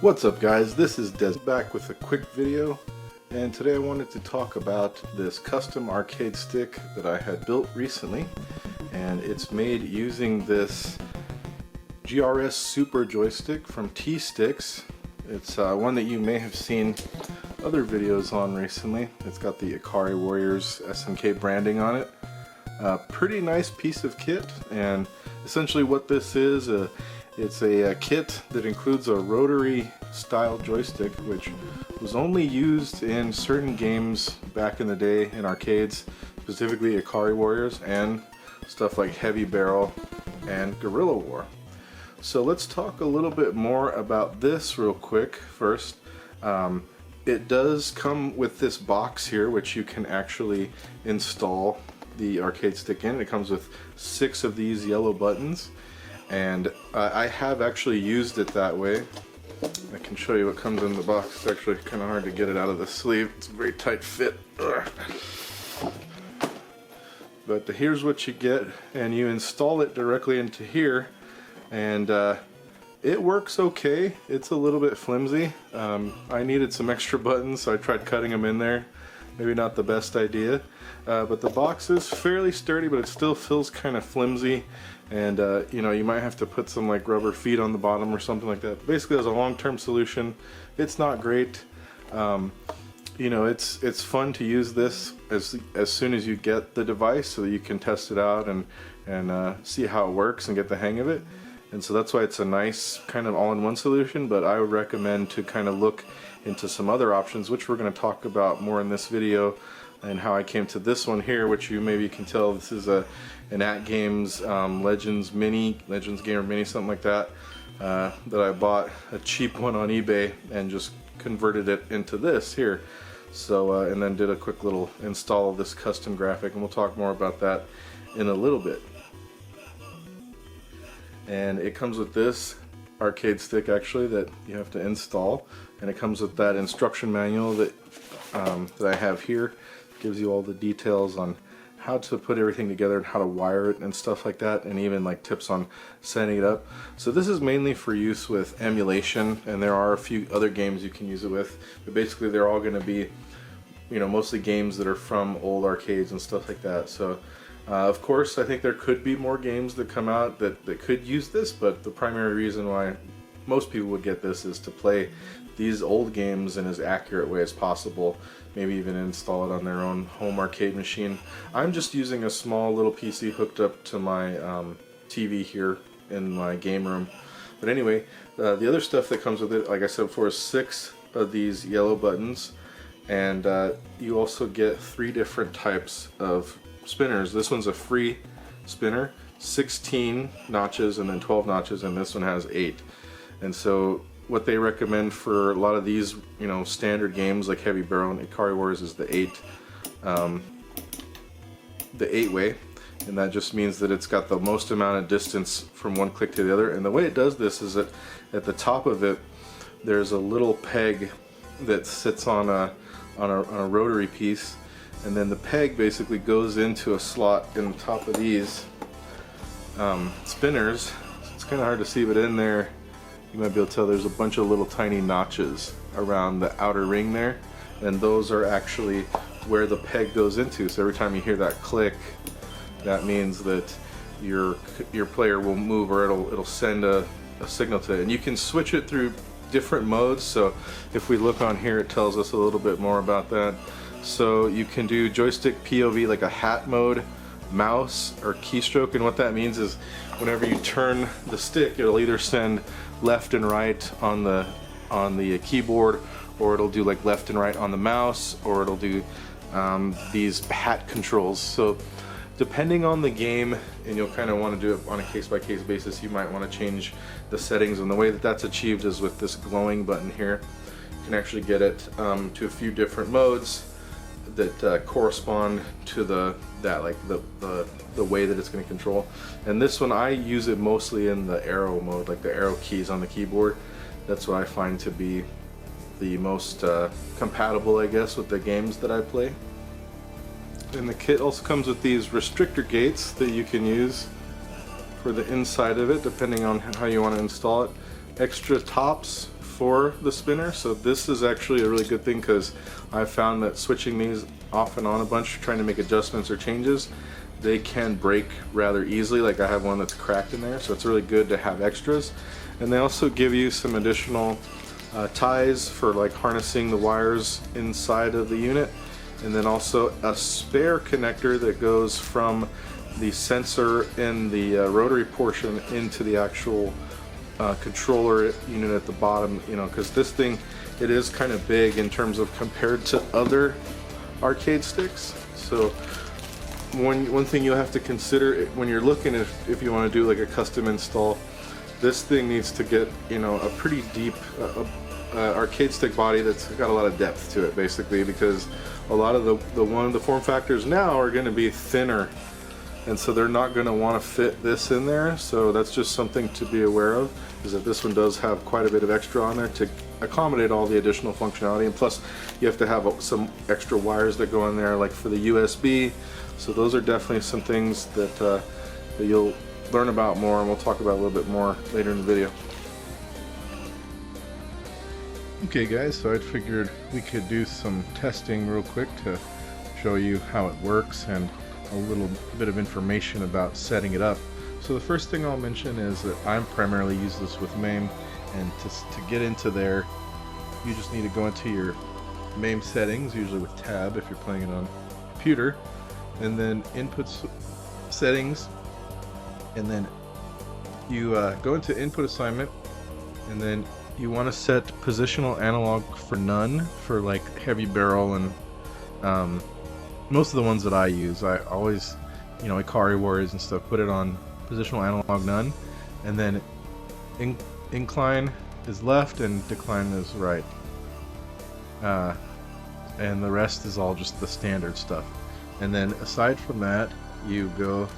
What's up guys, this is Des back with a quick video, and today I wanted to talk about this custom arcade stick that I had built recently, and it's made using this GRS Super Joystick from T-Sticks. It's one that you may have seen other videos on recently. It's got the Ikari Warriors SNK branding on it. Pretty nice piece of kit, and essentially what this is, it's a kit that includes a rotary style joystick, which was only used in certain games back in the day in arcades, specifically Ikari Warriors and stuff like Heavy Barrel and Guerrilla War. So let's talk a little bit more about this real quick first. It does come with this box here, which you can actually install the arcade stick in. It comes with 6 of these yellow buttons, and I have actually used it that way. I can show you what comes in the box. It's actually kind of hard to get it out of the sleeve. It's a very tight fit. But here's what you get, and you install it directly into here, and it works okay. It's a little bit flimsy. I needed some extra buttons, so I tried cutting them in there. Maybe not the best idea, but the box is fairly sturdy, but it still feels kind of flimsy, and you know, you might have to put some like rubber feet on the bottom or something like that. Basically, as a long-term solution, it's not great. You know, it's fun to use this as soon as you get the device, so that you can test it out and see how it works and get the hang of it. And so that's why it's a nice kind of all-in-one solution, but I would recommend to kind of look into some other options, which we're going to talk about more in this video, and how I came to this one here, which you maybe can tell this is an AtGames Legends Gamer Mini, something like that, that I bought a cheap one on eBay and just converted it into this here. So and then did a quick little install of this custom graphic, and we'll talk more about that in a little bit. And it comes with this arcade stick actually that you have to install, and it comes with that instruction manual that I have here. It gives you all the details on how to put everything together and how to wire it and stuff like that, and even like tips on setting it up. So this is mainly for use with emulation, and there are a few other games you can use it with, but basically they're all going to be, you know, mostly games that are from old arcades and stuff like that. So of course, I think there could be more games that come out that could use this, but the primary reason why most people would get this is to play these old games in as accurate way as possible, maybe even install it on their own home arcade machine. I'm just using a small little PC hooked up to my TV here in my game room. But anyway, the other stuff that comes with it, like I said before, is 6 of these yellow buttons, and you also get 3 different types of spinners. This one's a free spinner, 16 notches and then 12 notches, and this one has 8. And so what they recommend for a lot of these, you know, standard games like Heavy Barrel and Ikari Warriors is the 8 way, and that just means that it's got the most amount of distance from one click to the other. And the way it does this is that at the top of it there's a little peg that sits on a rotary piece, and then the peg basically goes into a slot in the top of these spinners. It's kind of hard to see, but in there you might be able to tell there's a bunch of little tiny notches around the outer ring there, and those are actually where the peg goes into. So every time you hear that click, that means that your player will move, or it'll send a signal to it. And you can switch it through different modes. So if we look on here, it tells us a little bit more about that. So you can do joystick POV, like a hat mode, mouse, or keystroke, and what that means is whenever you turn the stick, it'll either send left and right on the keyboard, or it'll do like left and right on the mouse, or it'll do these hat controls. So depending on the game, and you'll kind of want to do it on a case-by-case basis, you might want to change the settings, and the way that that's achieved is with this glowing button here. You can actually get it to a few different modes that correspond to the way that it's going to control. And this one, I use it mostly in the arrow mode, like the arrow keys on the keyboard. That's what I find to be the most compatible, I guess, with the games that I play. And the kit also comes with these restrictor gates that you can use for the inside of it, depending on how you want to install it. Extra tops for the spinner, so this is actually a really good thing because I've found that switching these off and on a bunch, trying to make adjustments or changes, they can break rather easily. Like I have one that's cracked in there, so it's really good to have extras. And they also give you some additional ties for like harnessing the wires inside of the unit, and then also a spare connector that goes from the sensor in the rotary portion into the actual controller unit at the bottom, you know, because this thing, it is kind of big in terms of compared to other arcade sticks. So one thing you'll have to consider when you're looking at if you want to do like a custom install, this thing needs to get, you know, a pretty deep arcade stick body that's got a lot of depth to it, basically, because a lot of the form factors now are going to be thinner, and so they're not going to want to fit this in there. So that's just something to be aware of, is that this one does have quite a bit of extra on there to accommodate all the additional functionality, and plus you have to have some extra wires that go in there, like for the USB. So those are definitely some things that, that you'll learn about more, and we'll talk about a little bit more later in the video. Okay guys, so I figured we could do some testing real quick to show you how it works and a little bit of information about setting it up. So the first thing I'll mention is that I primarily use this with MAME, and to get into there, you just need to go into your MAME settings, usually with tab if you're playing it on computer, and then input settings, and then you go into input assignment, and then you want to set positional analog for none for like heavy barrel and most of the ones that I use. I always, you know, Ikari Warriors and stuff, put it on positional analog none, and then incline is left and decline is right, and the rest is all just the standard stuff. And then aside from that, you go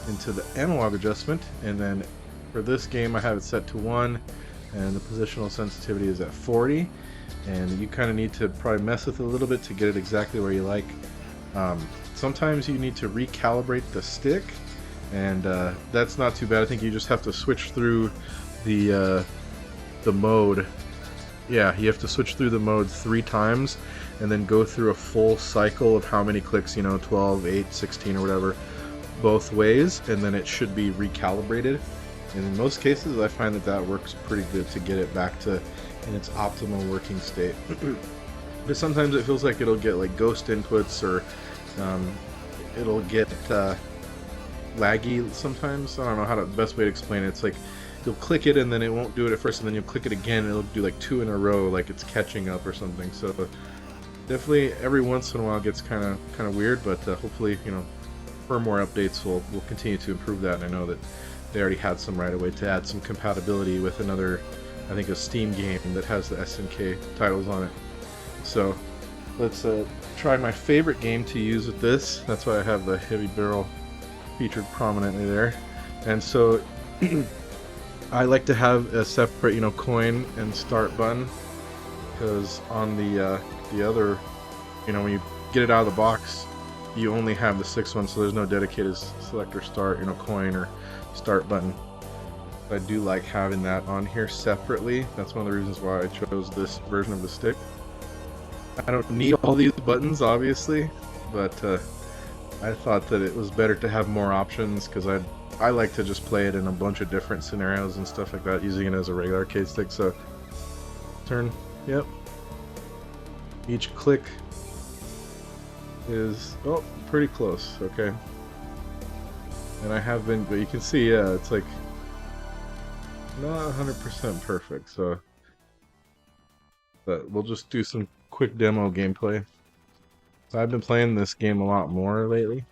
into the analog adjustment, and then for this game I have it set to 1, and the positional sensitivity is at 40, and you kind of need to probably mess with it a little bit to get it exactly where you like. Sometimes you need to recalibrate the stick, and that's not too bad. I think you just have to switch through the mode. Yeah, you have to switch through the mode 3 times and then go through a full cycle of how many clicks, you know, 12, 8, 16 or whatever, both ways, and then it should be recalibrated. And in most cases I find that that works pretty good to get it back to in its optimal working state. But sometimes it feels like it'll get like ghost inputs, or it'll get laggy sometimes. I don't know how the best way to explain it. It's like you'll click it and then it won't do it at first, and then you'll click it again and it'll do like 2 in a row, like it's catching up or something. So definitely every once in a while it gets kind of weird, but hopefully, you know, firmware updates will continue to improve that. And I know that they already had some right away to add some compatibility with another, I think, a Steam game that has the SNK titles on it. So let's try my favorite game to use with this. That's why I have the heavy barrel featured prominently there. And so I like to have a separate, you know, coin and start button, because on the other, you know, when you get it out of the box, you only have the 6 one, so there's no dedicated select or start, you know, coin or start button. I do like having that on here separately. That's one of the reasons why I chose this version of the stick. I don't need all these buttons, obviously, but I thought that it was better to have more options, because I like to just play it in a bunch of different scenarios and stuff like that, using it as a regular arcade stick. So turn, yep. Each click is, oh, pretty close, okay. And I have been, but you can see, yeah, it's like not 100% perfect, so, but we'll just do some quick demo gameplay. So I've been playing this game a lot more lately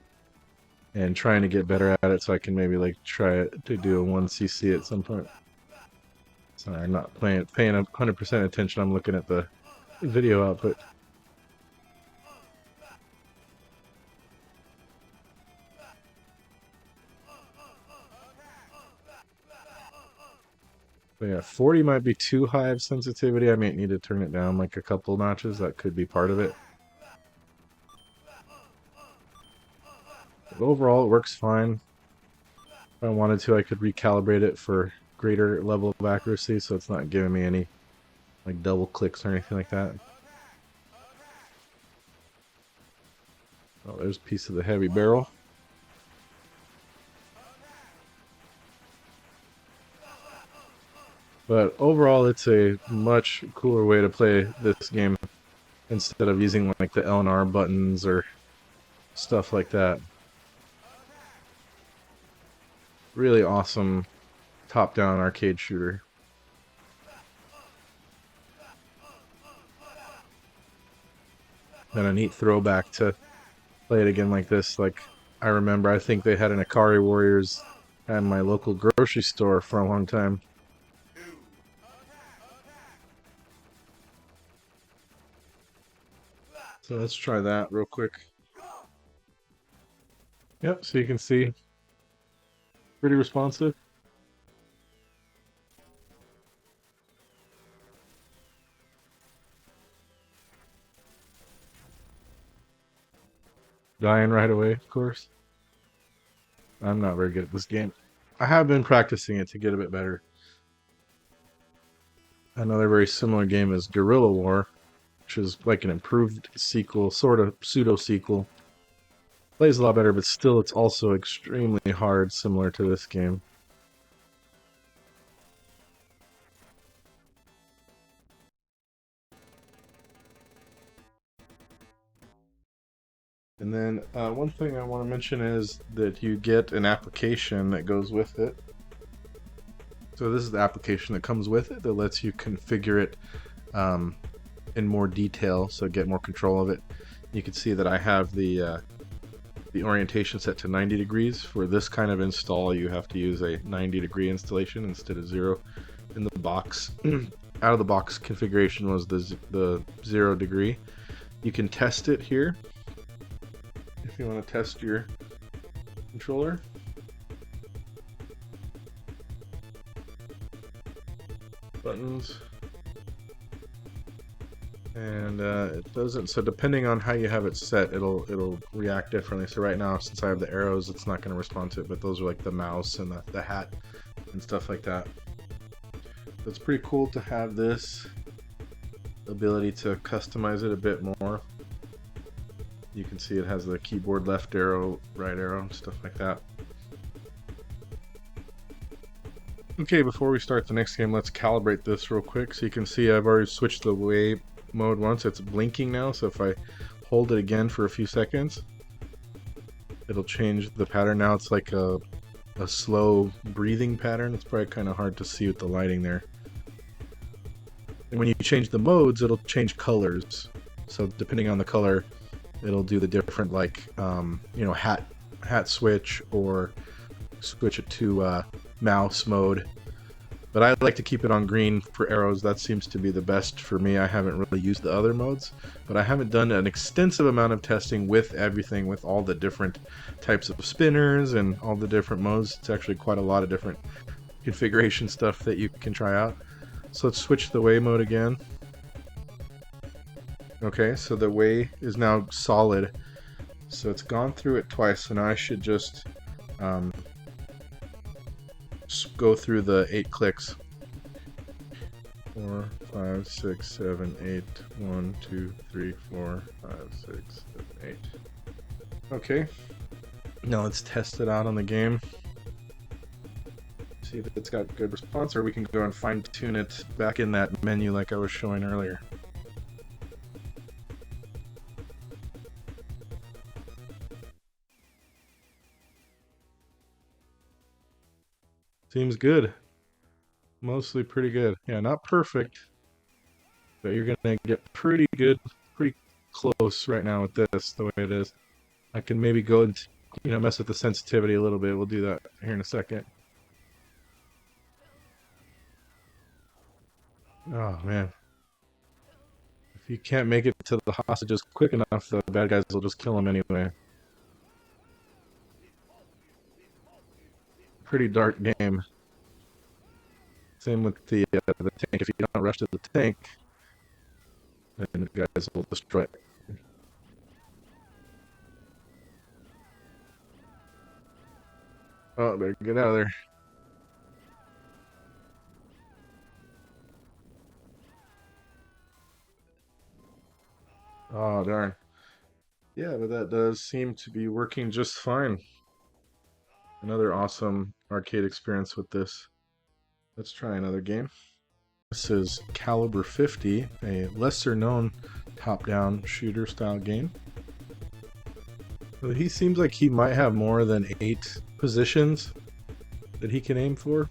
and trying to get better at it, so I can maybe like try to do a 1cc at some point. So I'm not paying 100% attention, I'm looking at the video output. But yeah, 40 might be too high of sensitivity. I might need to turn it down like a couple notches. That could be part of it. But overall, it works fine. If I wanted to, I could recalibrate it for greater level of accuracy, so it's not giving me any like double clicks or anything like that. Oh, there's a piece of the heavy barrel. But overall, it's a much cooler way to play this game instead of using like the L and R buttons or stuff like that. Really awesome top-down arcade shooter. And a neat throwback to play it again like this. Like, I remember, I think they had an Akari Warriors at my local grocery store for a long time. So let's try that real quick. Yep, so you can see, pretty responsive. Dying right away, of course. I'm not very good at this game. I have been practicing it to get a bit better. Another very similar game is Guerrilla War, which is like an improved sequel, sort of pseudo sequel. Plays a lot better, but still it's also extremely hard, similar to this game. And then one thing I want to mention is that you get an application that goes with it. So this is the application that comes with it that lets you configure it in more detail, so get more control of it. You can see that I have the orientation set to 90 degrees. For this kind of install, you have to use a 90-degree installation instead of 0 in the box. Out of the box configuration was the 0 degree. You can test it here if you want to test your controller. Buttons. And it doesn't, so depending on how you have it set, it'll react differently. So right now, since I have the arrows, it's not going to respond to it, but those are like the mouse and the hat and stuff like that. So it's pretty cool to have this ability to customize it a bit more. You can see it has the keyboard left arrow, right arrow, and stuff like that. Okay, before we start the next game, let's calibrate this real quick. So you can see I've already switched the way mode once. It's blinking now, so if I hold it again for a few seconds, it'll change the pattern. Now it's like a slow breathing pattern. It's probably kind of hard to see with the lighting there. And when you change the modes, it'll change colors. So depending on the color, it'll do the different, like, you know, hat switch, or switch it to mouse mode. But I like to keep it on green for arrows. That seems to be the best for me. I haven't really used the other modes, but I haven't done an extensive amount of testing with everything, with all the different types of spinners and all the different modes. It's actually quite a lot of different configuration stuff that you can try out. So let's switch the way mode again. Okay, so the way is now solid. So it's gone through it twice, so now I should just go through the 8 clicks. 4, 5, 6, 7, 8. 1, 2, 3, 4, 5, 6, 7, 8. Okay. Now let's test it out on the game. See if it's got good response, or we can go and fine tune it back in that menu like I was showing earlier. Seems good. Mostly pretty good. Yeah, not perfect, but you're gonna get pretty good, pretty close right now with this, the way it is. I can maybe go and, you know, mess with the sensitivity a little bit. We'll do that here in a second. Oh man. If you can't make it to the hostages quick enough, the bad guys will just kill them anyway. Pretty dark game. Same with the tank. If you don't rush to the tank, then the guys will destroy it. Oh, better get out of there. Oh, darn. Yeah, but that does seem to be working just fine. Another awesome arcade experience with this. Let's try another game. This is Caliber 50, a lesser known top-down shooter style game. But he seems like he might have more than 8 positions that he can aim for.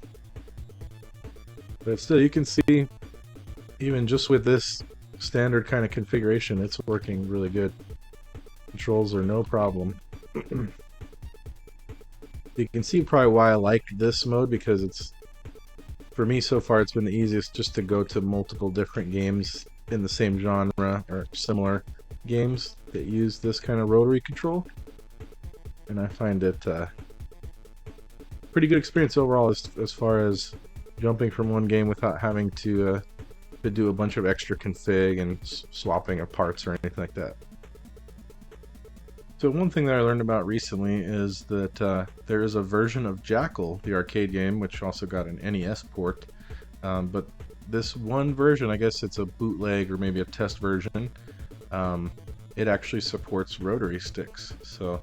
But still, you can see, even just with this standard kind of configuration, it's working really good. Controls are no problem. You can see probably why I like this mode, because it's, for me so far, it's been the easiest just to go to multiple different games in the same genre or similar games that use this kind of rotary control. And I find it pretty good experience overall as far as jumping from one game without having to do a bunch of extra config and swapping of parts or anything like that. So one thing that I learned about recently is that there is a version of Jackal, the arcade game, which also got an NES port. But this one version, I guess it's a bootleg or maybe a test version, it actually supports rotary sticks. So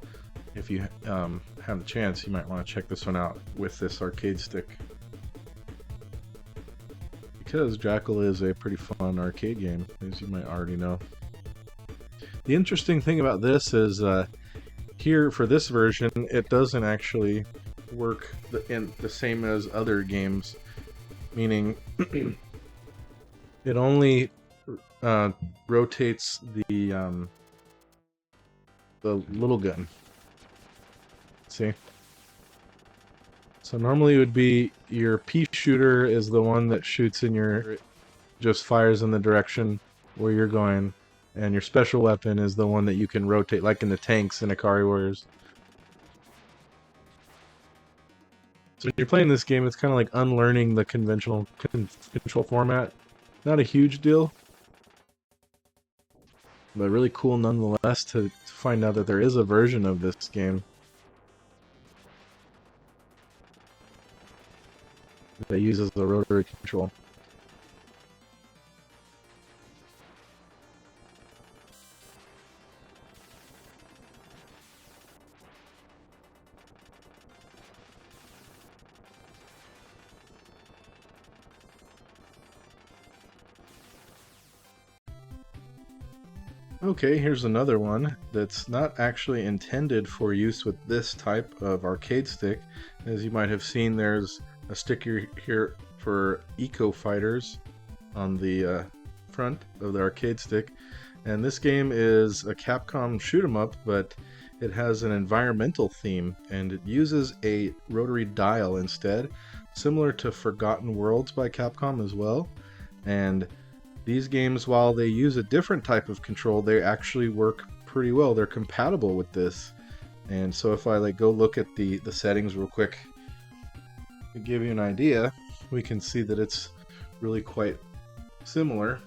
if you have the chance, you might want to check this one out with this arcade stick, because Jackal is a pretty fun arcade game, as you might already know. The interesting thing about this is here for this version, it doesn't actually work the same as other games, meaning it only rotates the little gun. See? So normally it would be your pea shooter is the one that shoots in your, just fires in the direction where you're going. And your special weapon is the one that you can rotate, like in the tanks in Akari Warriors. So when you're playing this game, it's kind of like unlearning the conventional control format. Not a huge deal, but really cool nonetheless to find out that there is a version of this game that uses the rotary control. Okay, here's another one that's not actually intended for use with this type of arcade stick. As you might have seen, there's a sticker here for Eco Fighters on the front of the arcade stick. And this game is a Capcom shoot 'em up, but it has an environmental theme, and it uses a rotary dial instead, similar to Forgotten Worlds by Capcom as well. And these games, while they use a different type of control, they actually work pretty well. They're compatible with this. And so if I go look at the settings real quick to give you an idea, we can see that it's really quite similar.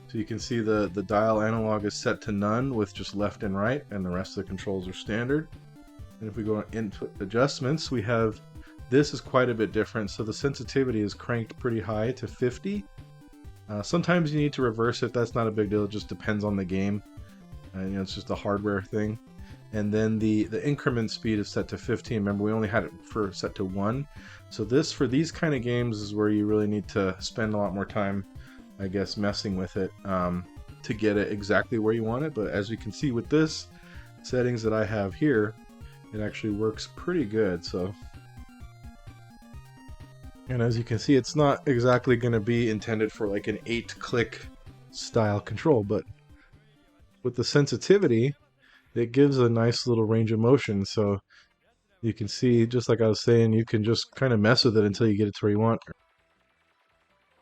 So you can see the dial analog is set to none with just left and right, and the rest of the controls are standard. And if we go into adjustments, we have, this is quite a bit different. So the sensitivity is cranked pretty high to 50. Sometimes you need to reverse it. That's not a big deal. It just depends on the game. It's just a hardware thing. And then the increment speed is set to 15. Remember, we only had it set to 1. So this, for these kind of games, is where you really need to spend a lot more time, I guess, messing with it to get it exactly where you want it. But as you can see with this settings that I have here, it actually works pretty good. So, and as you can see, it's not exactly going to be intended for like an 8-click style control, but with the sensitivity, it gives a nice little range of motion. So you can see, just like I was saying, you can just kind of mess with it until you get it to where you want.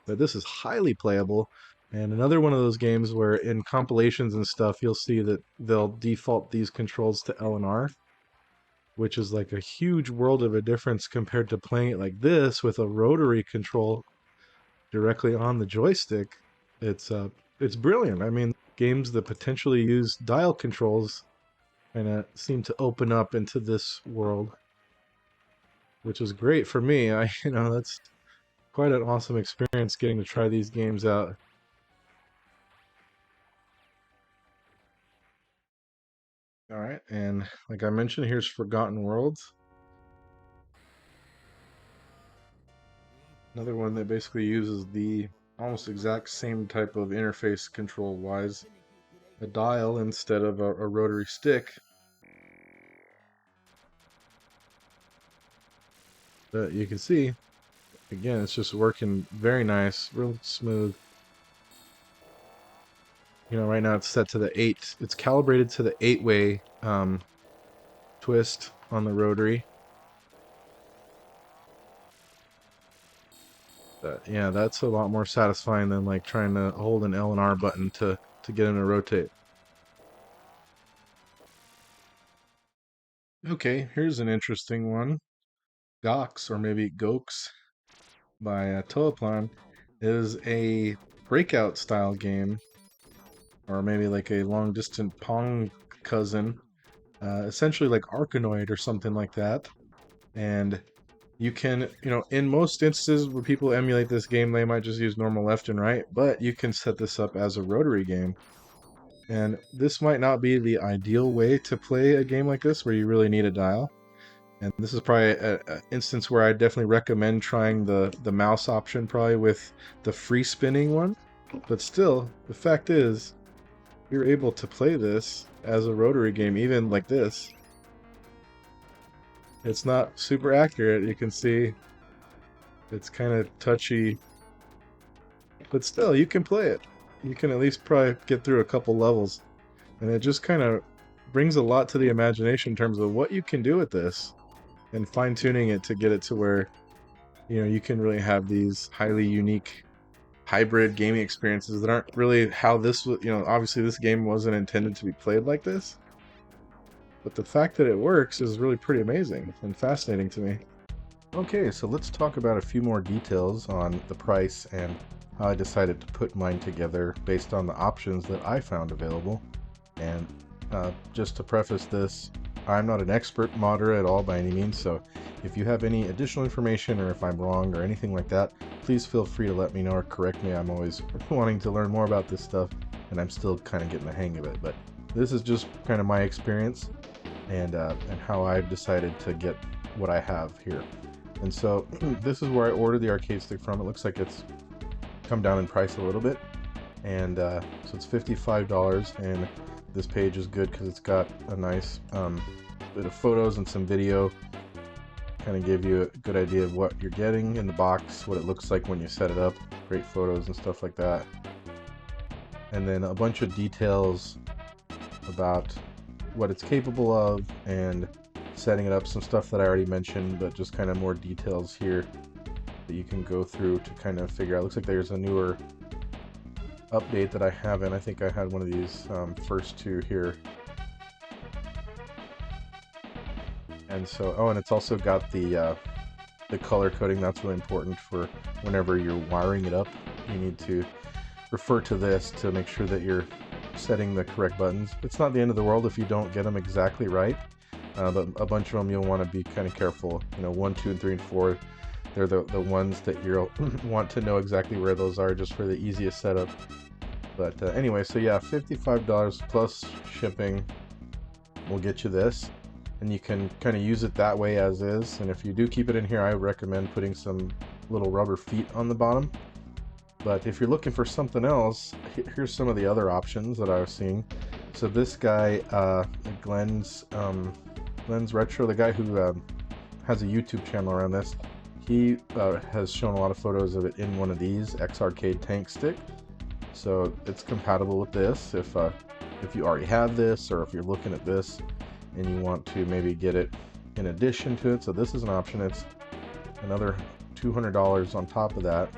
But this is highly playable, and another one of those games where in compilations and stuff, you'll see that they'll default these controls to L and R, which is like a huge world of a difference compared to playing it like this with a rotary control directly on the joystick. It's brilliant. I mean, games that potentially use dial controls kind of seem to open up into this world, which is great for me. That's quite an awesome experience getting to try these games out. All right, and like I mentioned, here's Forgotten Worlds. Another one that basically uses the almost exact same type of interface control-wise, a dial instead of a rotary stick. But you can see, again, it's just working very nice, real smooth. You know, right now it's set to the 8. It's calibrated to the 8-way twist on the rotary. But yeah, that's a lot more satisfying than like trying to hold an L and R button to get him to rotate. Okay, here's an interesting one. Gox, or maybe Gox by Toaplan, is a breakout style game, or maybe like a long distance Pong cousin, essentially like Arkanoid or something like that. And you can, you know, in most instances where people emulate this game, they might just use normal left and right, but you can set this up as a rotary game. And this might not be the ideal way to play a game like this where you really need a dial. And this is probably an instance where I definitely recommend trying the mouse option probably with the free spinning one. But still, the fact is, you're able to play this as a rotary game, even like this. It's not super accurate, you can see. It's kind of touchy. But still, you can play it. You can at least probably get through a couple levels. And it just kind of brings a lot to the imagination in terms of what you can do with this. And fine-tuning it to get it to where, you know, you can really have these highly unique hybrid gaming experiences that aren't really how this was, you know, obviously this game wasn't intended to be played like this, but the fact that it works is really pretty amazing and fascinating to me. Okay, so let's talk about a few more details on the price and how I decided to put mine together based on the options that I found available. And just to preface this, I'm not an expert modder at all by any means, so if you have any additional information or if I'm wrong or anything like that, please feel free to let me know or correct me. I'm always wanting to learn more about this stuff, and I'm still kind of getting the hang of it. But this is just kind of my experience and how I've decided to get what I have here. And so this is where I ordered the arcade stick from. It looks like it's come down in price a little bit, and so it's $55, and this page is good because it's got a nice bit of photos and some video, kind of give you a good idea of what you're getting in the box, what it looks like when you set it up, great photos and stuff like that, and then a bunch of details about what it's capable of and setting it up, some stuff that I already mentioned, but just kind of more details here that you can go through to kind of figure out. Looks like there's a newer update that I haven't. I think I had one of these first two here. And so, oh, and it's also got the color coding. That's really important for whenever you're wiring it up. You need to refer to this to make sure that you're setting the correct buttons. It's not the end of the world if you don't get them exactly right, but a bunch of them you'll want to be kind of careful. You know, 1, 2, and 3, and 4. They're the ones that you'll want to know exactly where those are, just for the easiest setup. But anyway, so yeah, $55 plus shipping will get you this, and you can kind of use it that way as is. And if you do keep it in here, I recommend putting some little rubber feet on the bottom. But if you're looking for something else, here's some of the other options that I was seeing. So this guy, Glenn's Retro, the guy who has a YouTube channel around this, he has shown a lot of photos of it in one of these X-Arcade tank stick. So it's compatible with this if you already have this, or if you're looking at this and you want to maybe get it in addition to it. So this is an option. It's another $200 on top of that.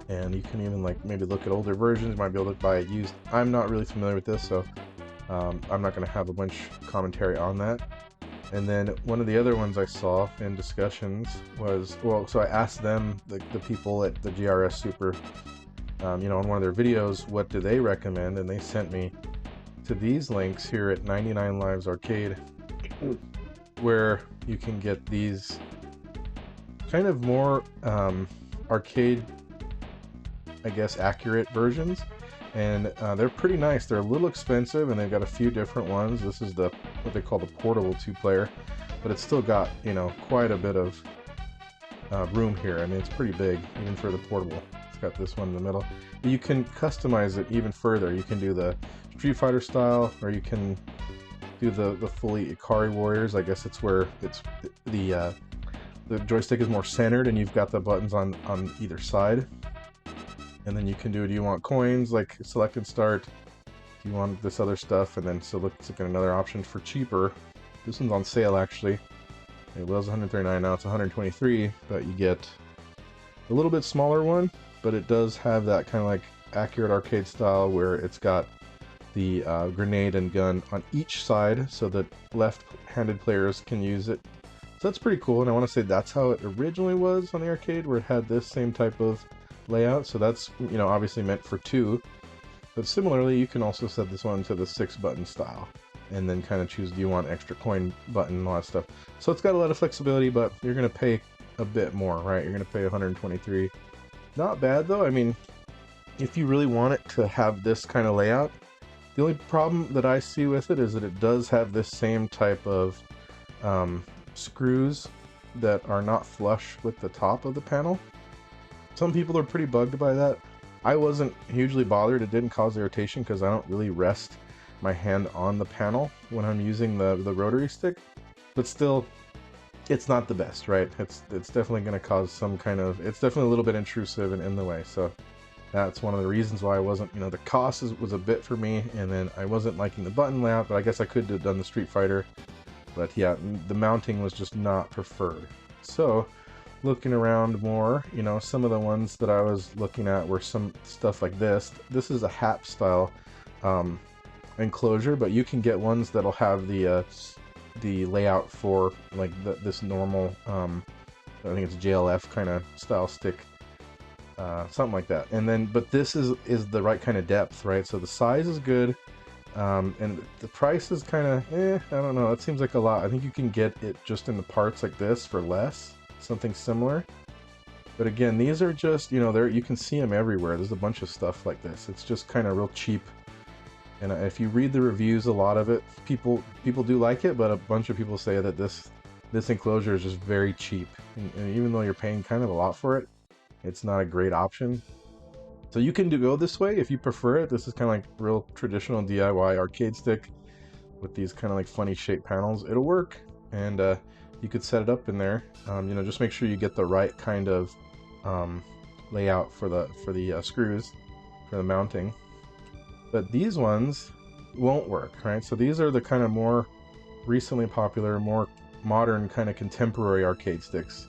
And you can even like maybe look at older versions. You might be able to buy it used. I'm not really familiar with this, so I'm not going to have a bunch of commentary on that. And then one of the other ones I saw in discussions was, well, so I asked them, the people at the GRS Super, you know, in one of their videos, what do they recommend? And they sent me to these links here at 99 Lives Arcade, where you can get these kind of more arcade, I guess, accurate versions. and they're pretty nice. They're a little expensive, and they've got a few different ones. This is the what they call the portable 2-player, but it's still got, you know, quite a bit of room here. I mean, it's pretty big even for the portable. It's got this one in the middle. You can customize it even further. You can do the Street Fighter style, or you can do the fully Ikari Warriors. I guess it's where it's the joystick is more centered, and you've got the buttons on either side. And then you can do, do you want coins, like select and start? Do you want this other stuff? And then so let's look at another option for cheaper. This one's on sale actually. It was 139, now it's 123, but you get a little bit smaller one, but it does have that kind of like accurate arcade style where it's got the grenade and gun on each side so that left-handed players can use it. So that's pretty cool, and I want to say that's how it originally was on the arcade, where it had this same type of layout. So that's, you know, obviously meant for 2, but similarly you can also set this one to the 6-button style and then kind of choose, do you want extra coin button and all that stuff. So it's got a lot of flexibility, but you're going to pay a bit more, right? You're going to pay 123. Not bad though. I mean, if you really want it to have this kind of layout, the only problem that I see with it is that it does have this same type of screws that are not flush with the top of the panel. Some people are pretty bugged by that. I wasn't hugely bothered. It didn't cause irritation because I don't really rest my hand on the panel when I'm using the rotary stick. But still, it's not the best, right? It's definitely going to cause some kind of, it's definitely a little bit intrusive and in the way. So that's one of the reasons why I wasn't, you know, the cost was a bit for me, and then I wasn't liking the button layout, but I guess I could have done the Street Fighter. But yeah, the mounting was just not preferred. So looking around more, you know, some of the ones that I was looking at were some stuff like this. This is a hat style enclosure, but you can get ones that'll have the layout for like this normal, I think it's JLF kind of style stick, something like that. And then, but this is the right kind of depth, right? So the size is good, and the price is kind of, I don't know. It seems like a lot. I think you can get it just in the parts like this for less. Something similar, but again, these are just, you know, there you can see them everywhere. There's a bunch of stuff like this. It's just kind of real cheap, and if you read the reviews, a lot of it, people do like it, but a bunch of people say that this enclosure is just very cheap, and even though you're paying kind of a lot for it, it's not a great option. So you can go this way if you prefer it. This is kind of like real traditional DIY arcade stick with these kind of like funny shaped panels. It'll work, and you could set it up in there. You know, just make sure you get the right kind of layout for the screws for the mounting. But these ones won't work, right? So these are the kind of more recently popular, more modern kind of contemporary arcade sticks.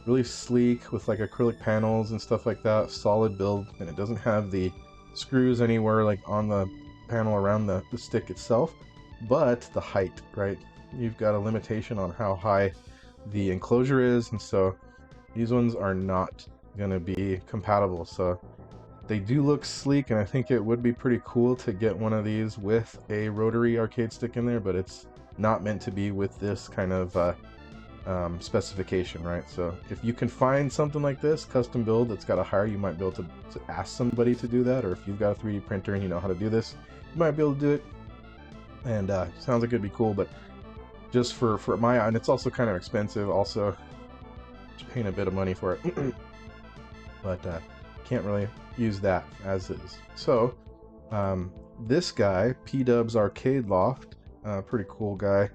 Really sleek with like acrylic panels and stuff like that. Solid build, and it doesn't have the screws anywhere like on the panel around the stick itself, but the height, right? You've got a limitation on how high the enclosure is, and so these ones are not going to be compatible. So they do look sleek, and I think it would be pretty cool to get one of these with a rotary arcade stick in there, but it's not meant to be with this kind of specification, right? So if you can find something like this, custom build, that's got a higher, you might be able to ask somebody to do that, or if you've got a 3D printer and you know how to do this, you might be able to do it. And sounds like it'd be cool, but just for my, and it's also kind of expensive, also just paying a bit of money for it. But can't really use that as is. So this guy, P-Dub's Arcade Loft, pretty cool guy.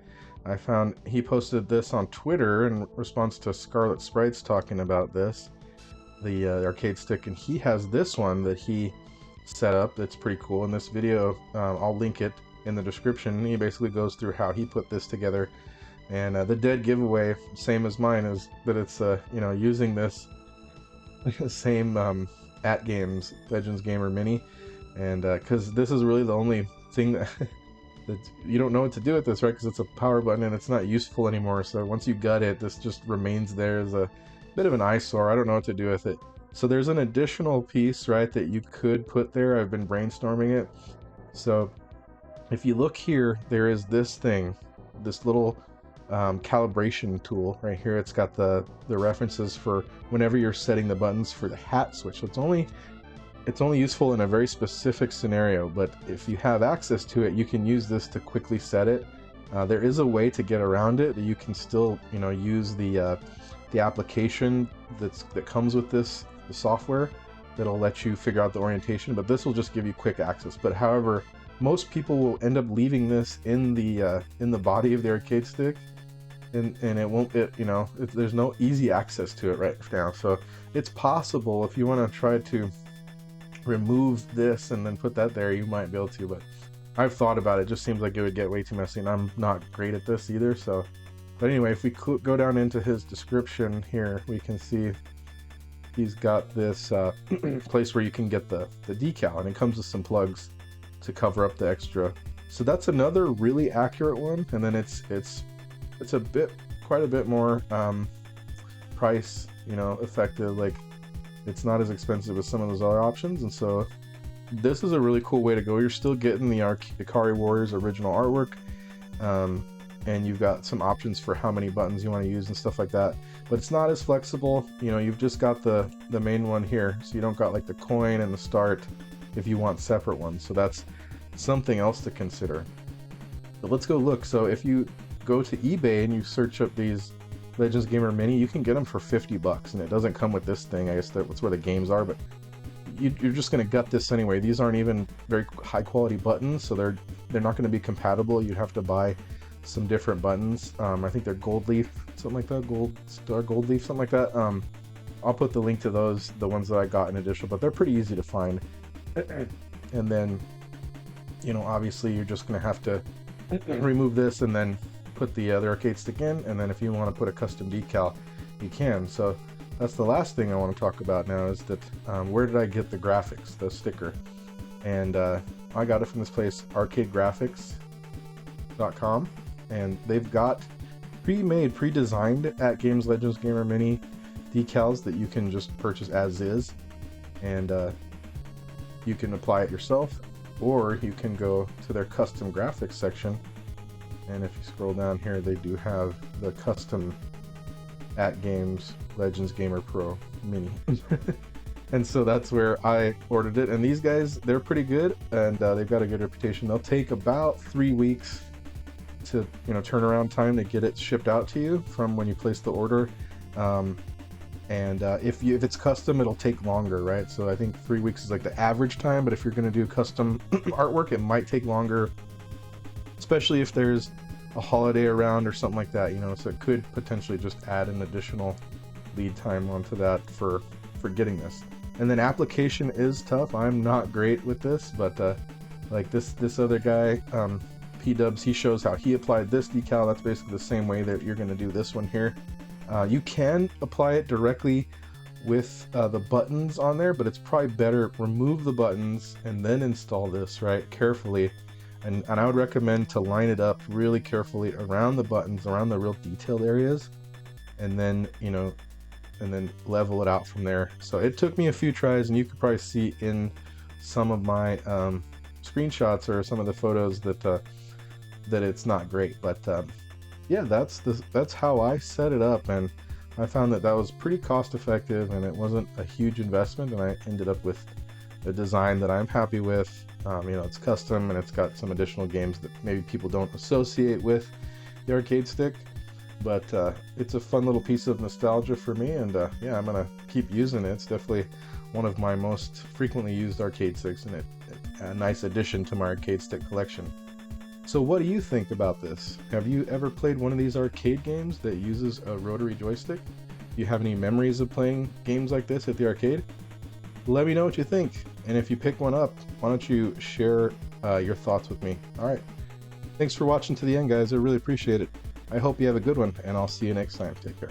I found he posted this on Twitter in response to Scarlet Sprites talking about this, the arcade stick, and he has this one that he set up that's pretty cool. In this video, I'll link it in the description. He basically goes through how he put this together, and the dead giveaway, same as mine, is that it's you know, using this same at games Legends Gamer Mini, and because this is really the only thing that that you don't know what to do with this, right? Because it's a power button and it's not useful anymore. So once you gut it, this just remains there as a bit of an eyesore. I don't know what to do with it. So there's an additional piece, right, that you could put there. I've been brainstorming it. So if you look here, there is this thing, this little calibration tool right here. It's got the references for whenever you're setting the buttons for the hat switch. So it's only it's only useful in a very specific scenario, but if you have access to it, you can use this to quickly set it. There is a way to get around it. You can still, you know, use the application that comes with this, the software, that'll let you figure out the orientation, but this will just give you quick access. But however, most people will end up leaving this in the body of the arcade stick, and it won't, there's no easy access to it right now. So it's possible if you want to try to remove this and then put that there, you might be able to, but I've thought about it. It just seems like it would get way too messy, and I'm not great at this either. So, but anyway, if we go down into his description here, we can see he's got this place where you can get the decal, and it comes with some plugs to cover up the extra. So that's another really accurate one, and then it's quite a bit more price, effective. Like, it's not as expensive as some of those other options, and so this is a really cool way to go. You're still getting the Ikari Warriors original artwork, and you've got some options for how many buttons you want to use and stuff like that, but it's not as flexible. You've just got the main one here, so you don't got like the coin and the start if you want separate ones. So that's something else to consider. But let's go look. So if you go to eBay and you search up these Legends Gamer Mini, you can get them for $50, and it doesn't come with this thing. I guess that's where the games are, but you're just going to gut this anyway. These aren't even very high quality buttons, so they're not going to be compatible. You'd have to buy some different buttons. I think they're GoldLeaf, something like that, GoldLeaf, something like that. I'll put the link to those, the ones that I got in additional, but they're pretty easy to find. And then, obviously you're just going to have to remove this and then put the other arcade stick in, and then if you want to put a custom decal, you can. So that's the last thing I want to talk about now, is that where did I get the graphics, the sticker? And I got it from this place, arcadegraphics.com, and they've got pre-made, pre-designed at Games Legends Gamer Mini decals that you can just purchase as is, and you can apply it yourself, or you can go to their custom graphics section, and if you scroll down here, they do have the custom at Games Legends Gamer Pro Mini. And so that's where I ordered it, and these guys, they're pretty good, and they've got a good reputation. They'll take about 3 weeks to turnaround time to get it shipped out to you from when you place the order. If it's custom, it'll take longer, right? So I think 3 weeks is like the average time, but if you're going to do custom artwork, it might take longer, especially if there's a holiday around or something like that, so it could potentially just add an additional lead time onto that for getting this. And then application is tough. I'm not great with this, but like this other guy, P-Dubs, he shows how he applied this decal. That's basically the same way that you're going to do this one here. You can apply it directly with the buttons on there, but it's probably better remove the buttons and then install this, right, carefully. And I would recommend to line it up really carefully around the buttons, around the real detailed areas, and then and then level it out from there. So it took me a few tries, and you could probably see in some of my screenshots or some of the photos that it's not great. But yeah, that's how I set it up, and I found that was pretty cost effective, and it wasn't a huge investment, and I ended up with a design that I'm happy with. It's custom, and it's got some additional games that maybe people don't associate with the arcade stick, but it's a fun little piece of nostalgia for me, and yeah, I'm gonna keep using it. It's definitely one of my most frequently used arcade sticks, and a nice addition to my arcade stick collection. So what do you think about this? Have you ever played one of these arcade games that uses a rotary joystick? Do you have any memories of playing games like this at the arcade? Let me know what you think, and if you pick one up, why don't you share your thoughts with me. Alright, thanks for watching to the end, guys. I really appreciate it. I hope you have a good one, and I'll see you next time. Take care.